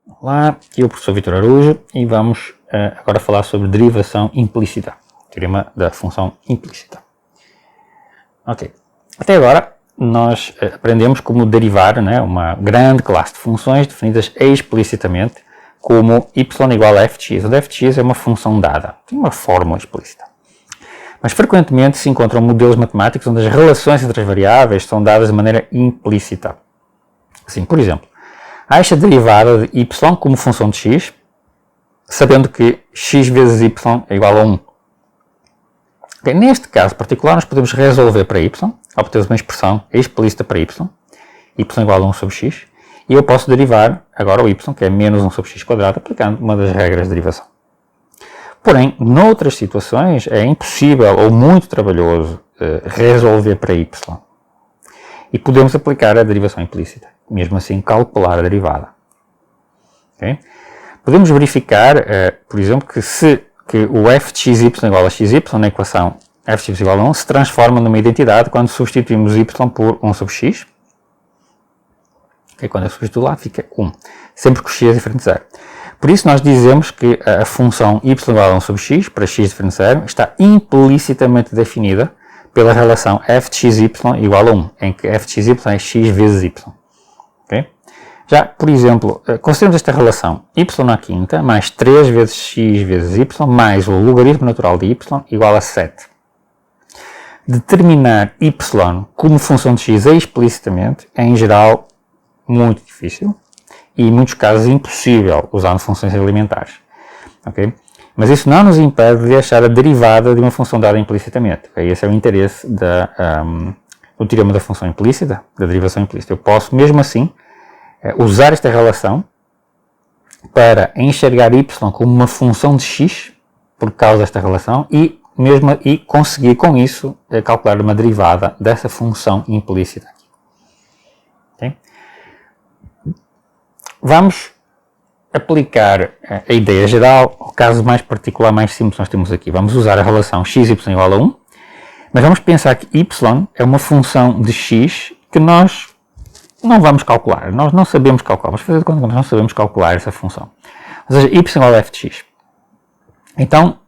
Olá, aqui é o professor Vítor Araújo e vamos agora falar sobre derivação implícita, teorema da função implícita. Ok, até agora nós aprendemos como derivar uma grande classe de funções definidas explicitamente como y igual a fx, onde fx é uma função dada, tem uma fórmula explícita. Mas frequentemente se encontram modelos matemáticos onde as relações entre as variáveis são dadas de maneira implícita. Assim, por exemplo, há esta derivada de y como função de x, sabendo que x vezes y é igual a 1. Okay, neste caso particular, nós podemos resolver para y, obtemos uma expressão explícita para y igual a 1 sobre x, e eu posso derivar agora o y, que é menos 1 sobre x quadrado, aplicando uma das regras de derivação. Porém, noutras situações, é impossível ou muito trabalhoso resolver para y. E podemos aplicar a derivação implícita, mesmo assim calcular a derivada. Okay? Podemos verificar, por exemplo, que o f de xy igual a xy, na equação f de x igual a 1, se transforma numa identidade quando substituímos y por 1 sobre x. Okay? Quando eu substituo lá, fica 1, sempre que o x é diferente de 0. Por isso nós dizemos que a função y igual a 1 sobre x, para x diferente de 0, está implicitamente definida pela relação f de xy igual a 1, em que f de xy é x vezes y. Okay? Já, por exemplo, consideramos esta relação y à quinta mais 3 vezes x vezes y mais o logaritmo natural de y igual a 7. Determinar y como função de x explicitamente é, em geral, muito difícil e, em muitos casos, impossível usando funções elementares. Okay? Mas isso não nos impede de achar a derivada de uma função dada implicitamente. Okay? Esse é o interesse do teorema da função implícita, da derivação implícita. Eu posso, mesmo assim, usar esta relação para enxergar y como uma função de x, por causa desta relação, e conseguir, com isso, calcular uma derivada dessa função implícita. Okay? Vamos aplicar a ideia geral ao caso mais particular, mais simples que nós temos aqui. Vamos usar a relação xy igual a 1, mas vamos pensar que y é uma função de x que nós não vamos calcular. Nós não sabemos calcular. Vamos fazer de conta que nós não sabemos calcular essa função. Ou seja, y igual a f de x. Então,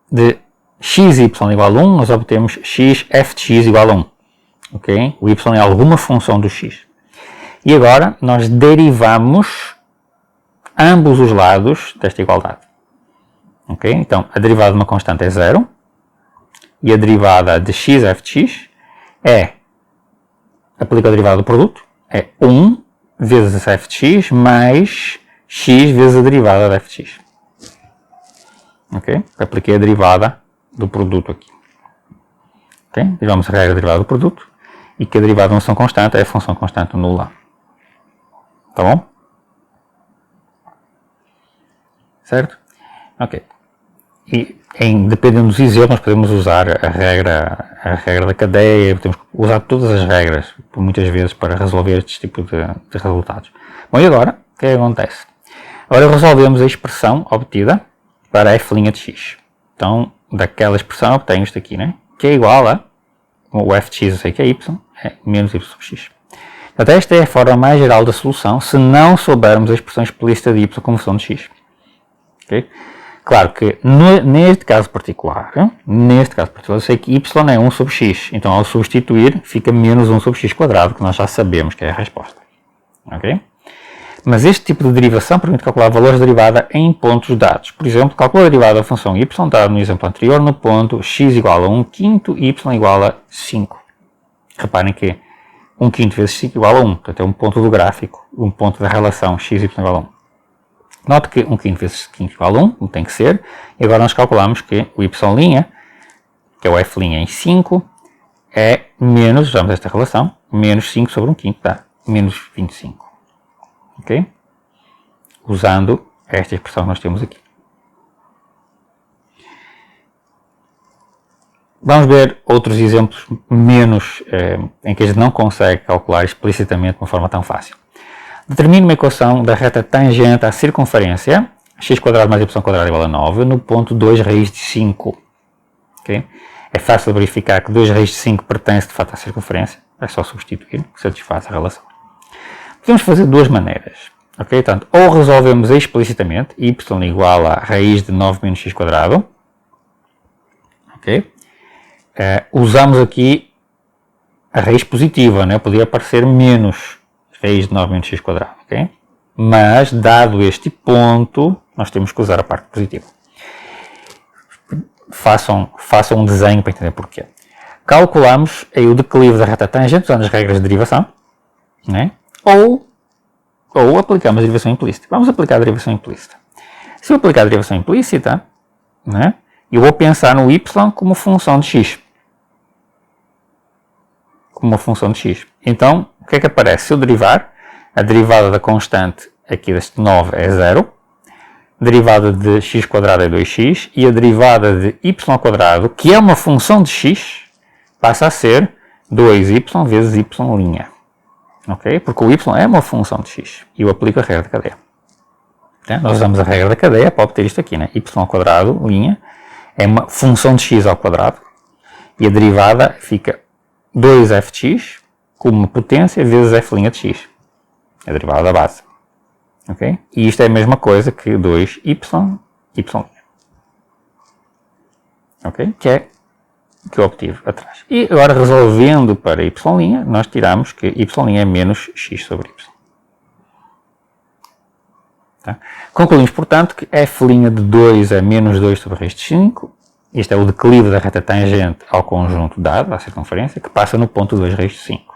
de xy igual a 1, nós obtemos x f de x igual a 1. Okay? O y é alguma função do x. E agora nós derivamos ambos os lados desta igualdade. Okay? Então, a derivada de uma constante é 0 e a derivada de x f de x aplica a derivada do produto, é 1 vezes f de x mais x vezes a derivada de f de x. Okay? Apliquei a derivada do produto aqui. Okay? Derivamos a regra da derivada do produto e que a derivada de uma função constante é a função constante nula. Tá bom? Certo? Ok. E dependendo dos exemplos, nós podemos usar a regra da cadeia, podemos usar todas as regras, muitas vezes, para resolver este tipo de resultados. Bom, e agora, o que é que acontece? Agora resolvemos a expressão obtida para f' de x. Então, daquela expressão obtenho isto aqui, né? Que é igual a, o f de x eu sei que é y, é menos y sobre x. Portanto, esta é a forma mais geral da solução, se não soubermos a expressão explícita de y como função de x. Okay? Claro que neste caso particular, eu sei que y é 1 sobre x, então ao substituir fica menos 1 sobre x quadrado, que nós já sabemos que é a resposta. Okay? Mas este tipo de derivação permite calcular valores de derivada em pontos dados. Por exemplo, calcula a derivada da função y dado no exemplo anterior no ponto x igual a 1 quinto, y igual a 5. Reparem que 1 quinto vezes 5 igual a 1, portanto é um ponto do gráfico, um ponto da relação x igual a 1. Note que 1 quinto vezes 5 igual a 1, como tem que ser, e agora nós calculamos que o y', que é o f' em 5, é menos, usamos esta relação, menos 5 sobre 1 quinto, dá menos 25. Ok? Usando esta expressão que nós temos aqui. Vamos ver outros exemplos menos, em que a gente não consegue calcular explicitamente de uma forma tão fácil. Determine uma equação da reta tangente à circunferência, x² mais y² igual a 9, no ponto 2 raiz de 5. Okay? É fácil verificar que 2 raiz de 5 pertence de facto à circunferência, é só substituir, que satisfaz a relação. Podemos fazer de duas maneiras. Ok? Portanto, ou resolvemos explicitamente y igual a raiz de 9 menos x quadrado. Ok? Usamos aqui a raiz positiva, né? Podia aparecer menos raiz de 9 menos x quadrado. Ok? Mas, dado este ponto, nós temos que usar a parte positiva. Façam um desenho para entender porquê. Calculamos aí o declive da reta tangente usando as regras de derivação, né? ou aplicamos a derivação implícita. Vamos aplicar a derivação implícita. Se eu aplicar a derivação implícita, né, eu vou pensar no y como função de x. Como uma função de x. Então, o que é que aparece? Se eu derivar, a derivada da constante aqui deste 9 é 0, a derivada de x quadrado é 2x e a derivada de y quadrado, que é uma função de x, passa a ser 2y vezes y'. Ok? Porque o y é uma função de x. E eu aplico a regra da cadeia. Nós usamos a regra da cadeia para obter isto aqui, né? Y ao quadrado, linha, é uma função de x ao quadrado. E a derivada fica 2f de x como uma potência vezes f' de x. É a derivada da base. Ok? E isto é a mesma coisa que 2y, y'. Ok? Que é o que eu obtive atrás. E agora, resolvendo para y', nós tiramos que y' é menos x sobre y. Tá? Concluímos, portanto, que f' de 2 é menos 2 sobre raiz de 5. Este é o declive da reta tangente ao conjunto dado, à circunferência, que passa no ponto 2 raiz de 5.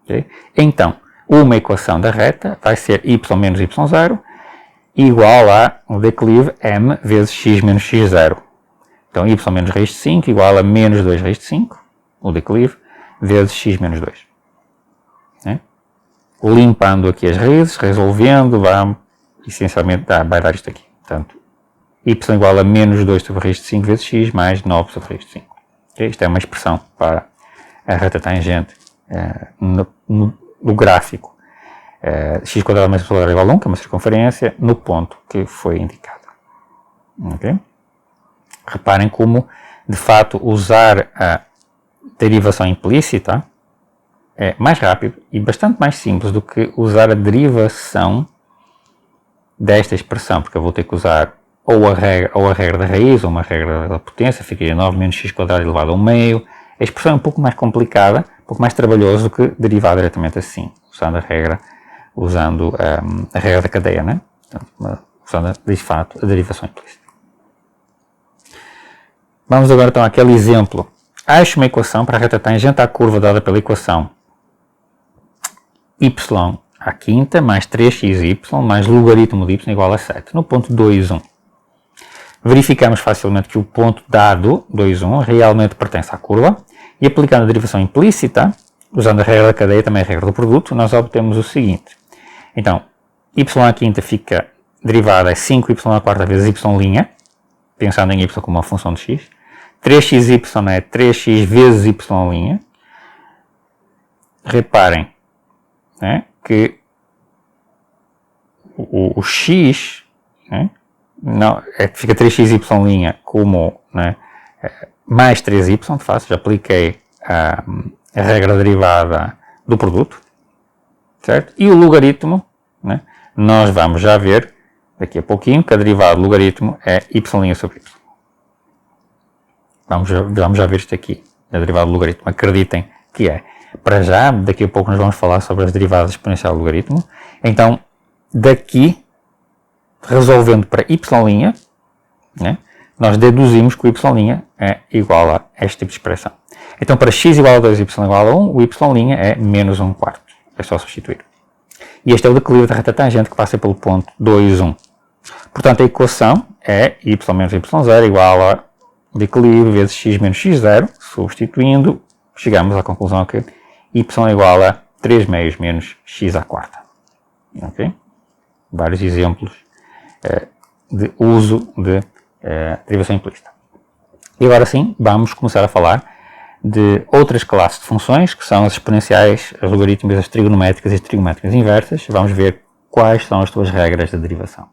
Okay? Então, uma equação da reta vai ser y menos y0 igual a o declive m vezes x menos x0. Então, y menos raiz de 5 igual a menos 2 raiz de 5, o declive, vezes x menos 2. Né? Limpando aqui as raízes, resolvendo, essencialmente vai dar isto aqui. Portanto, y igual a menos 2 sobre raiz de 5 vezes x mais 9 sobre raiz de 5. Okay? Isto é uma expressão para a reta tangente no gráfico. X quadrado mais y quadrado igual a 1, que é uma circunferência, no ponto que foi indicado. Okay? Reparem como, de fato, usar a derivação implícita é mais rápido e bastante mais simples do que usar a derivação desta expressão, porque eu vou ter que usar ou a regra da raiz ou uma regra da potência, ficaria 9 menos x quadrado elevado a 1 meio. A expressão é um pouco mais complicada, um pouco mais trabalhoso do que derivar diretamente assim, usando a regra da cadeia, né? Portanto, usando, de fato, a derivação implícita. Vamos agora então àquele exemplo. Ache uma equação para a reta tangente à curva dada pela equação y à quinta mais 3xy mais logaritmo de y igual a 7, no ponto 2, 1. Verificamos facilmente que o ponto dado, 2, 1, realmente pertence à curva e aplicando a derivação implícita, usando a regra da cadeia e também a regra do produto, nós obtemos o seguinte. Então, y à quinta fica derivada é 5y à quarta vezes y', pensando em y como uma função de x. 3xy é 3x vezes y'. Reparem, né, que o x, né, fica 3xy' como, né, mais 3y, de fato, já apliquei a regra derivada do produto, certo? E o logaritmo, né, nós vamos já ver daqui a pouquinho que a derivada do logaritmo é y' sobre y. Vamos já ver isto aqui, a derivada do logaritmo. Acreditem que é. Para já, daqui a pouco nós vamos falar sobre as derivadas exponencial do logaritmo. Então, daqui, resolvendo para y', né, nós deduzimos que o y' é igual a este tipo de expressão. Então, para x igual a 2 e y igual a 1, o y' é menos 1/4. É só substituir. E este é o declive da reta tangente que passa pelo ponto 2, 1. Portanto, a equação é y menos y0 igual a declive vezes x menos x0. Substituindo, chegamos à conclusão que y é igual a 3 meios menos x à quarta. Okay? Vários exemplos de uso de derivação implícita. E agora sim, vamos começar a falar de outras classes de funções, que são as exponenciais, as logarítmicas, as trigonométricas e as trigonométricas inversas. Vamos ver quais são as suas regras de derivação.